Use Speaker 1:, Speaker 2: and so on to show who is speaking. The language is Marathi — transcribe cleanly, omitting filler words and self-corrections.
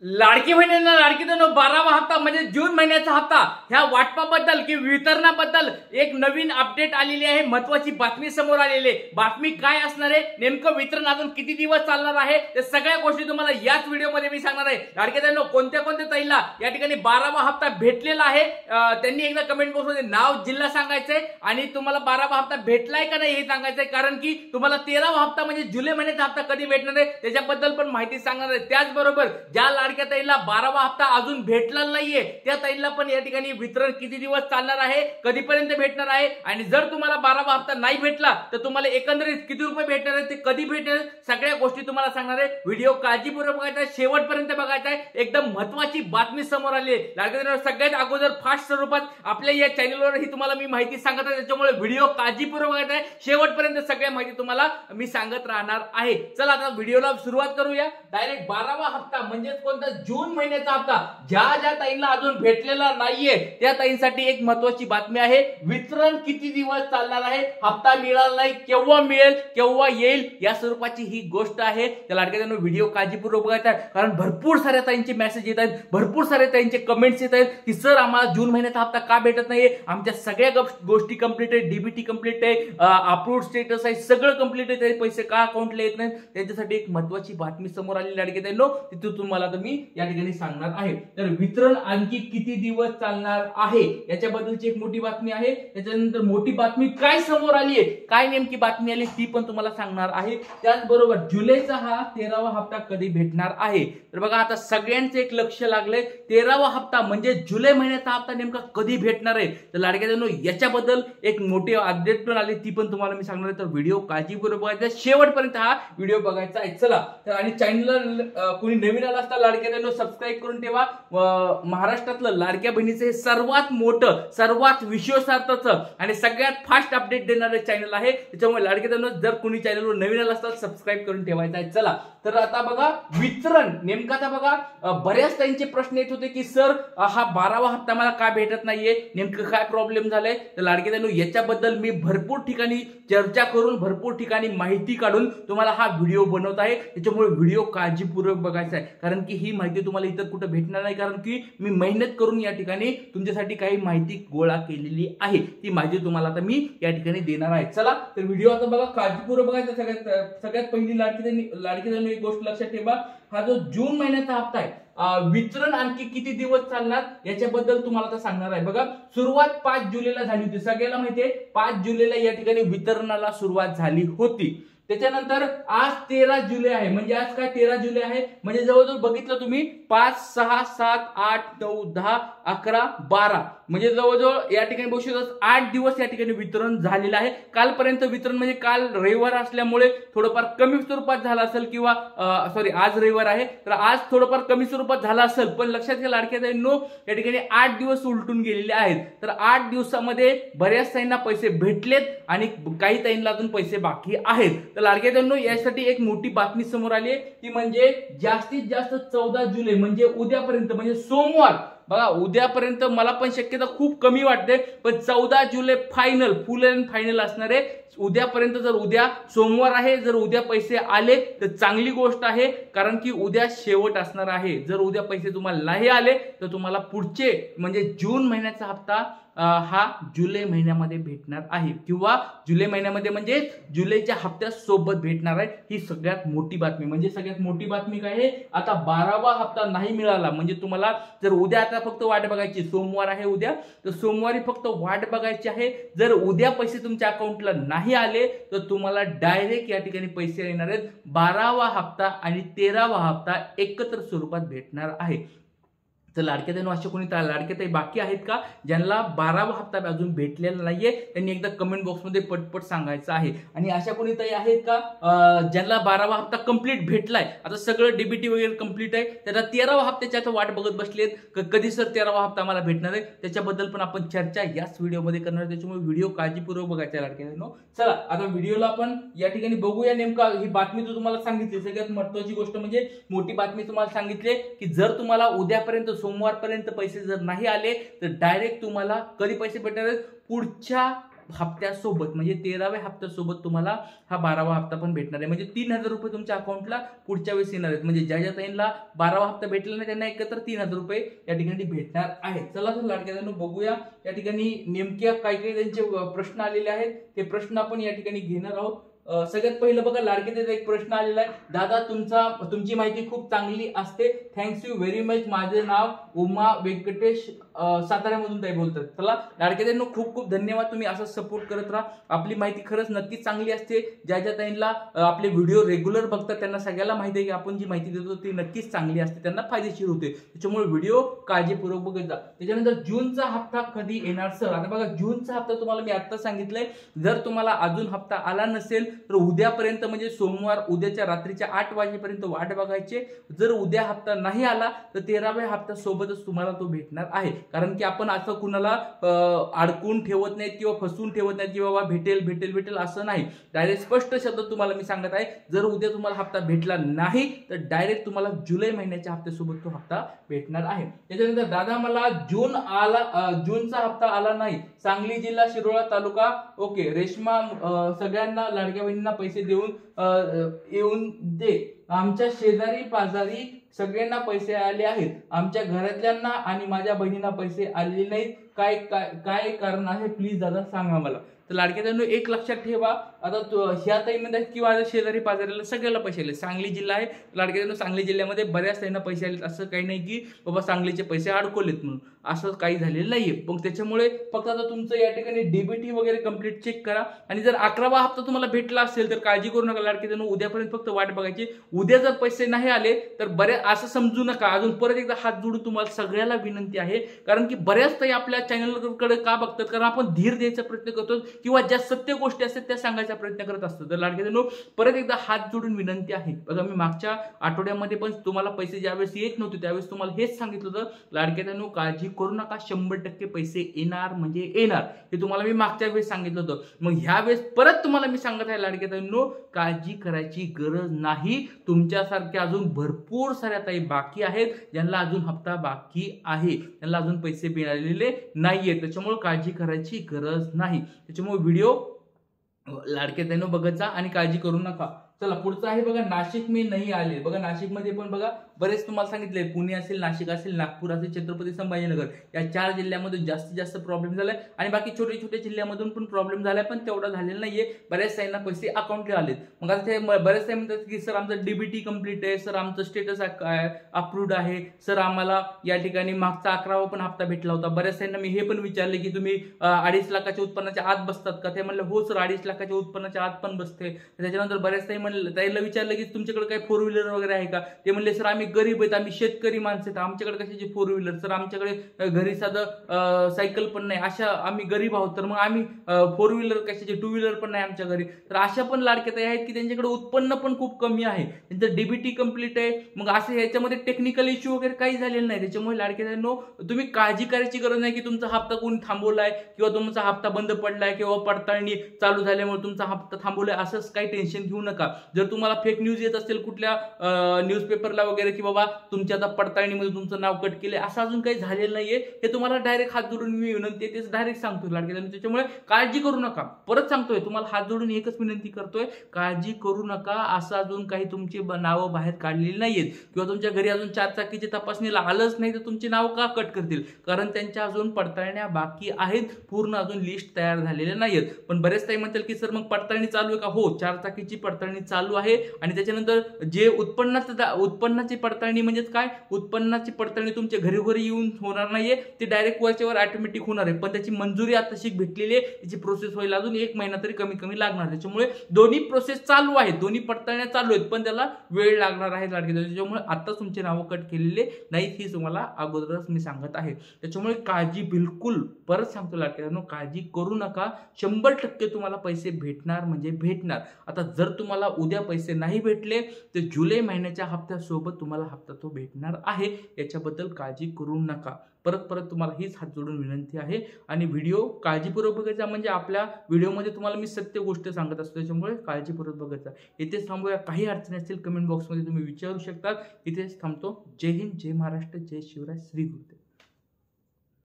Speaker 1: लाडकी बहिणींना लाडकी बहिणी 12वा हप्ता म्हणजे जून महिन्याचा हप्ता ह्या वाटपाबद्दल की वितरणाबद्दल एक नवीन अपडेट आलेली आहे। महत्त्वाची बातमी समोर आलेली आहे। बातमी काय असणार आहे, नेमकं वितरण अजून किती दिवस चालणार आहे, ते सगळ्या गोष्टी तुम्हाला याच व्हिडिओमध्ये मी सांगणार आहे। लाडकी बहिणींनो, कोणत्या कोणत्या ताईला या ठिकाणी 12वा हप्ता भेटलेला आहे त्यांनी एकदा कमेंट बॉक्समध्ये नाव जिल्हा सांगायचंय आणि तुम्हाला 12वा हप्ता भेटलाय का नाही हे सांगायचंय, कारण की तुम्हाला 13वा हप्ता म्हणजे जुलै महिन्याचा हप्ता कधी भेटणार आहे त्याच्याबद्दल पण माहिती सांगणार आहे। त्याचबरोबर ज्या लाडक्या ताईला 12वा हप्ता अजून भेटला नाहीये त्या ताईला पण या ठिकाणी वितरण किती दिवस चालणार आहे, कधीपर्यंत भेटणार आहे आणि जर तुम्हाला 12वा हप्ता नाही भेटला तर तुम्हाला एकंदरीत किती रुपये भेटणार आहे, ते कधी भेटणार, सगळ्या गोष्टी तुम्हाला सांगणार आहे। व्हिडिओ काळजीपूर्वक बघायचा आहे, शेवटपर्यंत बघायचा आहे। एकदम महत्त्वाची बातमी समोर आली आहे। लाडक्या सगळ्यात अगोदर फास्ट स्वरूपात आपल्या या चॅनलवर ही तुम्हाला मी माहिती सांगत आहे, त्याच्यामुळे व्हिडिओ काळजीपूर्वक बघायचा आहे। शेवटपर्यंत सगळ्या माहिती तुम्हाला मी सांगत राहणार आहे। चला आता व्हिडिओला सुरुवात करूया। डायरेक्ट 12वा हप्ता म्हणजे कोणता, जून महिन्याचा हप्ता। ज्या ज्या ताईंना अजून भेटलेला नाहीये त्या ताईंसाठी एक महत्त्वाची बातमी आहे। वितरण किती दिवस चालणार आहे, हप्ता मिळाला नाही केव्हा मिळेल, केव्हा येईल, या स्वरूपाची ही गोष्ट आहे। त्या लाडक्यांनो व्हिडिओ काळजीपूर्वक बघायचा, कारण भरपूर साऱ्या ताईंचे मेसेज येत आहेत, भरपूर साऱ्या ताईंचे कमेंट्स येत आहेत की सर आम्हाला जून महिन्याचा हप्ता का भेटत नाहीये, आमच्या सगळ्या गोष्टी कंप्लीट आहे, डीबीटी कंप्लीट आहे, अप्रूव्ड स्टेटस आहे, सगळं कंप्लीट आहे, पैसे का अकाउंटला येत नाहीत। त्यांच्यासाठी एक महत्त्वाची बातमी समोर आली लाडक्यांनो, तिथून तुम्हाला मी या ठिकाणी सांगणार आहे। तर वितरण आणखी किती दिवस चालणार आहे याच्याबद्दलची एक मोठी बातमी आहे। त्याच्यानंतर मोठी बातमी काय समोर आली आहे, काय नेमकी बातमी आली ती पण तुम्हाला सांगणार आहे। त्याचबरोबर जुलैचा हा 13वा हप्ता कधी भेटणार आहे, तर बघा आता सगळ्यांचं एक लक्ष लागलंय 13वा हप्ता म्हणजे जुलै महिन्याचा हप्ता नेमका कधी भेटणार आहे। तर लाडक्यांनो याच्याबद्दल एक मोठी अपडेट पण आली, ती पण तुम्हाला मी सांगणार आहे। तर व्हिडिओ काळजीपूर्वक बघायचा, शेवटपर्यंत हा व्हिडिओ बघायचा आहे। चला तर आणि चॅनलला कोणी नवीन आला असता लाडक्यांनो सबस्क्राइब करून ठेवा। महाराष्ट्रातलं लाडक्या बहिणीचं हे सर्वात मोठं, सर्वात विश्वासार्हचं आणि सगळ्यात फास्ट अपडेट देणारे चॅनल आहे, त्याच्यामुळे लाडक्यांनो जर कोणी चॅनलवर नवीन आला असता सबस्क्राइब करून ठेवायचं आहे। चला तर आता बघा वितरण नेमका, आता बघा बऱ्याच त्यांचे प्रश्न येत होते की सर हा 12वा हप्ता मला का भेटत नाहीये, नेमकं काय प्रॉब्लेम झालाय। तर लाडक्यांनो याच्याबद्दल मी भरपूर ठिकाणी चर्चा करून, भरपूर ठिकाणी माहिती काढून तुम्हाला हा व्हिडिओ बनवत आहे। त्याच्यामुळे व्हिडिओ काळजीपूर्वक बघायचा आहे, कारण की ही माहिती तुम्हाला इतर कुठे भेटणार नाही, कारण की मी मेहनत करून या ठिकाणी तुमच्यासाठी काही माहिती गोळा केलेली आहे। ती माहिती तुम्हाला आता मी या ठिकाणी देणार आहे। चला तर व्हिडिओ आता बघा काळजीपूर्वक बघायचा। सगळ्यात पहिली लाडकी एक गोष्ट लक्षात ठेवा, हा जो जून महिन्याचा हप्ता आहे वितरण आणखी किती दिवस चालणार याच्याबद्दल तुम्हाला आता सांगणार आहे। बघा सुरुवात 5 जुलैला झाली होती, सगळ्याला माहिती आहे 5 जुलैला या ठिकाणी वितरणाला सुरुवात झाली होती। त्याच्यानंतर आज 13 जुलै आहे, म्हणजे आज काय 13 जुलै आहे, म्हणजे जवळजवळ बघितलं तुम्ही 5, 6, 7, 8, 9, 10, 11, 12 म्हणजे जवळजवळ या ठिकाणी बघू शकता 8 दिवस या ठिकाणी वितरण झालेलं आहे। कालपर्यंत वितरण म्हणजे काल रविवार असल्यामुळे थोडंफार कमी स्वरूपात झालं असेल, किंवा सॉरी आज रविवार आहे तर आज थोडंफार कमी स्वरूपात झालं असेल, पण लक्षात घ्या लाडक्या ताईंनो या ठिकाणी 8 दिवस उलटून गेलेले आहेत। तर 8 दिवसामध्ये बऱ्याच ताईंना पैसे भेटलेत आणि काही ताईंना अजून पैसे बाकी आहेत। तर लाडक्या ताईंनो यासाठी एक मोठी बातमी समोर आली आहे, ती म्हणजे जास्तीत जास्त 14 जुलै म्हणजे उद्यापर्यंत, म्हणजे सोमवार, बघा उद्यापर्यंत मला पण शक्यता खूप कमी वाटते, पण 14 जुलै फायनल, फुल अँड फायनल असणार आहे। उद्यापर्यंत, जर उद्या सोमवार आहे, जर उद्या पैसे आले तर चांगली गोष्ट आहे, कारण की उद्या शेवट असणार आहे। जर उद्या पैसे तुम्हाला नाही आले तर तुम्हाला पुढचे म्हणजे जून महिन्याचा हप्ता हा जुलै महिन्यामध्ये भेटणार आहे, किंवा जुलै महिन्यामध्ये म्हणजे जुलैच्या हप्त्या सोबत भेटणार आहे। ही सगळ्यात मोठी बातमी, म्हणजे सगळ्यात मोठी बातमी काय आहे, आता 12वा हप्ता नाही मिळाला म्हणजे तुम्हाला जर उद्या आता फक्त वाट बघायची, सोमवार आहे उद्या, तर सोमवारी फक्त वाट बघायची आहे। जर उद्या पैसे तुमच्या अकाउंटला नाही आले तर तुम्हाला डायरेक्ट या ठिकाणी पैसे येणार आहेत। 12वा हप्ता आणि 13वा हप्ता एकत्र स्वरूपात भेटणार आहे। तर लाडक्या ताईंनो अशा कोणी लाडक्या ताई बाकी आहेत का ज्यांना 12वा हप्ता अजून भेटलेला नाहीये, त्यांनी एकदा कमेंट बॉक्समध्ये पटपट सांगायचं आहे। आणि अशा कोणी ताई आहेत का ज्यांना 12वा हप्ता कंप्लीट भेटलाय, आता सगळं डीबीटी वगैरे कंप्लीट आहे, त्याला 13वा हप्त्याची आता वाट बघत बसलेत, कधी सर 13वा हप्ता मला भेटणार आहे, त्याच्याबद्दल पण आपण चर्चा याच व्हिडिओमध्ये करणार आहे। त्याच्यामुळे व्हिडिओ काळजीपूर्वक बघायचा लाडक्या ताईंनो। चला आता व्हिडिओला आपण या ठिकाणी बघूया नेमका ही बातमी जो तुम्हाला सांगितली, सगळ्यात महत्त्वाची गोष्ट म्हणजे मोठी बातमी तुम्हाला सांगितली की जर तुम्हाला उद्यापर्यंत सोमवारपर्यंत पैसे जर नाही आले तर डायरेक्ट तुम्हाला कधी पैसे भेटणार आहेत, पुढच्या हप्त्यासोबत म्हणजे 13व्या हप्त्यासोबत तुम्हाला हा 12वा हप्ता पण भेटणार आहे. म्हणजे 3000 रुपये तुमच्या अकाउंटला पुढच्या वेळेस येणार आहेत. म्हणजे ज्या ताईंना 12वा हप्ता भेटला नाही त्यांना एकत्र 3000 रुपये या ठिकाणी भेटणार आहेत. चला तर लाडक्या बहिणींनो बघूया या ठिकाणी नेमक्या काय काय त्यांचे प्रश्न आलेले आहेत. ते प्रश्न आपण या ठिकाणी घेणार आहोत. सगळ्यात पहिलं बघा लाडक्याचा एक प्रश्न आलेला आहे. दादा तुमची माहिती खूप चांगली असते, थँक्स यू व्हेरी मच. माझे नाव उमा व्यंकटेश साताऱ्यामधून ताई बोलतात. चला लाडक्याताईंनो खूप खूप धन्यवाद, तुम्ही असं सपोर्ट करत राहा. आपली माहिती खरंच नक्कीच चांगली असते. ज्या ताईंना आपले व्हिडिओ रेग्युलर बघतात त्यांना सगळ्याला माहिती आहे की आपण जी माहिती देतो ती नक्कीच चांगली असते, त्यांना फायदेशीर होते. त्याच्यामुळे व्हिडिओ काळजीपूर्वक बघत जा. त्याच्यानंतर जूनचा हप्ता कधी येणार सर? आता बघा जूनचा हप्ता तुम्हाला मी आता सांगितलंय, जर तुम्हाला अजून हप्ता आला नसेल तर उद्यापर्यंत म्हणजे सोमवार उद्याच्या रात्रीच्या 8 वाजेपर्यंत वाट बघायचे. जर उद्या हप्ता नाही आला तर 13व्या हप्त्यासोबतच तुम्हाला तो भेटणार आहे. कारण की आपण असं कुणाला अडकून ठेवत नाहीत किंवा फसवून ठेवत नाहीत की बाबा भेटेल भेटेल भेटेल असं नाही. डायरेक्ट स्पष्ट शब्दात तुम्हाला मी सांगत आहे, जर उद्या तुम्हाला हप्ता भेटला नाही तर डायरेक्ट तुम्हाला जुलै महिन्याच्या हप्त्यासोबत तो हप्ता भेटणार आहे. त्याच्यानंतर दादा मला जूनचा हप्ता आला नाही, सांगली जिल्हा शिरोळा तालुका. ओके रेश्मा, सगळ्यांना लाडक्या बहिणींना पैसे देऊन येऊन दे. आमच्या शेजारी पाजारी सगळ्यांना पैसे आले आहेत, आमच्या घरातल्यांना आणि माझ्या बहिणींना पैसे आलेले नाहीत. काय कारण आहे प्लीज दादा सांगा मला. तर लाडक्या बहिणींनो एक लक्षात ठेवा, आता ह्या ताईमध्ये किंवा शेजारी पाजारीला सगळ्याला पैसे आले. सांगली जिल्हा आहे लाडक्या बहिणींनो, सांगली जिल्ह्यामध्ये बऱ्याच ताईंना पैसे आलेत. असं काही नाही की बाबा सांगलीचे पैसे अडकवलेत म्हणून, असं काही झालेलं नाहीये. मग त्याच्यामुळे फक्त आता तुमचं या ठिकाणी डीबीटी वगैरे कंप्लीट चेक करा. आणि जर 11वा हप्ता तुम्हाला भेटला असेल तर काळजी करू नका लाडक्या बहिणींनो, उद्यापर्यंत फक्त वाट बघायची. उद्या जर पैसे नाही आले तर बऱ्याच असं समजू नका. अजून परत एकदा हात जोडून तुम्हाला सगळ्याला विनंती आहे, कारण की बऱ्याच ताई आपल्या चॅनलकडे का बघतात, कारण आपण धीर द्यायचा प्रयत्न करतो किंवा ज्या सत्य गोष्टी असतात त्या सांगायचा प्रयत्न करत असतो. तर लाडक्या बहिणींनो परत एकदा हात जोडून विनंती आहे. बघा मी मागच्या आठवड्यामध्ये पण तुम्हाला पैसे ज्यावेळेस येत नव्हते त्यावेळेस तुम्हाला हेच सांगितलं होतं, लाडक्या बहिणींनो काळजी करू नका, 100% पैसे येणार म्हणजे येणार, हे तुम्हाला मी मागच्या वेळेस सांगितलं होतं. मग ह्या वेळेस परत तुम्हाला मी सांगत आहे लाडक्या बहिणींनो, काळजी करायची गरज नाही. तुमच्यासारख्या अजून भरपूर साऱ्या ताई बाकी आहेत ज्यांना अजून हप्ता बाकी आहे, त्यांना अजून पैसे मिळालेले नाहीये. त्याच्यामुळे काळजी करायची गरज नाही. त्याच्यामुळे व्हिडिओ लाडक्या ताईंनो बघत जा आणि काळजी करू नका. चला पुढचं आहे बघा, नाशिक में नाही आले. बघा नाशिक मध्ये पण बघा बरेच तुम्हाला सांगितले, पुणे असेल, नाशिक असेल, नागपूर असेल, छत्रपती संभाजीनगर या 4 जिल्ह्यामध्ये जास्तीत जास्त प्रॉब्लेम झालाय. आणि बाकी छोटे छोटे जिल्ह्यामधून पण प्रॉब्लेम झालाय, पण तेवढा झालेला नाहीये. बऱ्याच ताईंना पैसे अकाउंटला आलेत. मग आता ते बऱ्याच ताई म्हणतात की सर आमचं डीबीटी कंप्लीट आहे, सर आमचं स्टेटस अप्रूव्ड आहे, सर आम्हाला या ठिकाणी मागचा 11वा पण हप्ता भेटला होता. बऱ्याच ताईंना मी हे पण विचारले की तुम्ही 2.5 लाखाच्या उत्पन्नाच्या आत बसतात का? ते म्हणले हो सर 2.5 लाखाच्या उत्पन्नाच्या आत पण बसते. त्याच्यानंतर बऱ्याच ताई ताईला विचारलं की तुमच्याकडे काही 4 व्हीलर वगैरे आहे का? ते म्हणले सर आम्ही गरीब आहेत, आम्ही शेतकरी माणसं आहेत, आमच्याकडे कशाची 4 व्हीलर सर, आमच्याकडे घरी साधं सायकल पण नाही, अशा आम्ही गरीब आहोत, तर मग आम्ही 4 व्हीलर कशाची 2 व्हीलर पण नाही आमच्या घरी. तर अशा पण लाडक्या ताई आहेत की त्यांच्याकडे उत्पन्न पण खूप कमी आहे, त्यांचं डीबीटी कंप्लीट आहे. मग असं याच्यामध्ये टेक्निकल इश्यू वगैरे काही झालेलं नाही. त्याच्यामुळे लाडक्या ताईंनो तुम्ही काळजी करायची गरज नाही की तुमचा हप्ता कोणी थांबवलाय किंवा तुमचा हप्ता बंद पडलाय किंवा पडताळणी चालू झाल्यामुळे तुमचा हप्ता थांबवलाय, असंच काही टेन्शन घेऊ नका. जर तुम्हाला फेक न्यूज येत असेल कुठल्या न्यूजपेपरला वगैरे की बाबा तुमच्या आता पडताळणीमध्ये तुमचं नाव कट केले, असं अजून काही झालेलं नाहीये. हे तुम्हाला डायरेक्ट हात जोडून मी विनंती आहे, तेच डायरेक्ट सांगतोय लाडक्या ताईंनो. त्याच्यामुळे काळजी करू नका. परत सांगतोय तुम्हाला हात जोडून एकच विनंती करतोय, काळजी करू नका. असं अजून काही तुमची नावं बाहेर काढलेली नाहीयेत किंवा तुमच्या घरी अजून 4 चाकीची तपासणीला आलंच नाही तर तुमची नाव का कट करतील? कारण त्यांच्या अजून पडताळण्या बाकी आहेत, पूर्ण अजून लिस्ट तयार झालेल्या नाहीयेत. पण बरेच ताई म्हणतील की सर मग पडताळणी चालू आहे का? हो 4 चाकीची पडताळणी चालू आहे. आणि त्याच्यानंतर जे उत्पन्नाची पडताळणी म्हणजे काय, उत्पन्नाची पडताळणी तुमच्या घरी येऊन होणार नाहीये, ते डायरेक्ट वरच्यावर ऑटोमॅटिक होणार आहे. पण त्याची मंजुरी आता भेटलेली आहे, त्याची प्रोसेस व्हायला अजून 1 महिना तरी कमी लागणार. त्याच्यामुळे दोन्ही प्रोसेस चालू आहेत, दोन्ही पडताळण्या चालू आहेत, पण त्याला वेळ लागणार आहे लाडक्या ताई. त्याच्यामुळे आता तुमचे नाव कट केलेले नाहीत, ही तुम्हाला अगोदरच मी सांगत आहे. त्याच्यामुळे काळजी बिलकुल, परत सांगतो लाडक्या ताईंनो, काळजी करू नका. 100% तुम्हाला पैसे भेटणार म्हणजे भेटणार. आता जर तुम्हाला उद्या पैसे नाही भेटले तर जुलै महिन्याच्या हप्त्यासोबत तुम्हाला हप्ता तो भेटणार आहे, याच्याबद्दल काळजी करू नका. परत तुम्हाला हीच हात जोडून विनंती आहे. आणि व्हिडिओ काळजीपूर्वक बघायचा, म्हणजे आपल्या व्हिडिओमध्ये तुम्हाला मी सत्य गोष्ट सांगत असतो, त्याच्यामुळे काळजीपूर्वक बघायचा. इथेच थांबूया. काही अडचणी असतील कमेंट बॉक्समध्ये तुम्ही विचारू शकतात. इथेच थांबतो. जय हिंद, जय महाराष्ट्र, जय शिवराय, श्री गुरुदेव.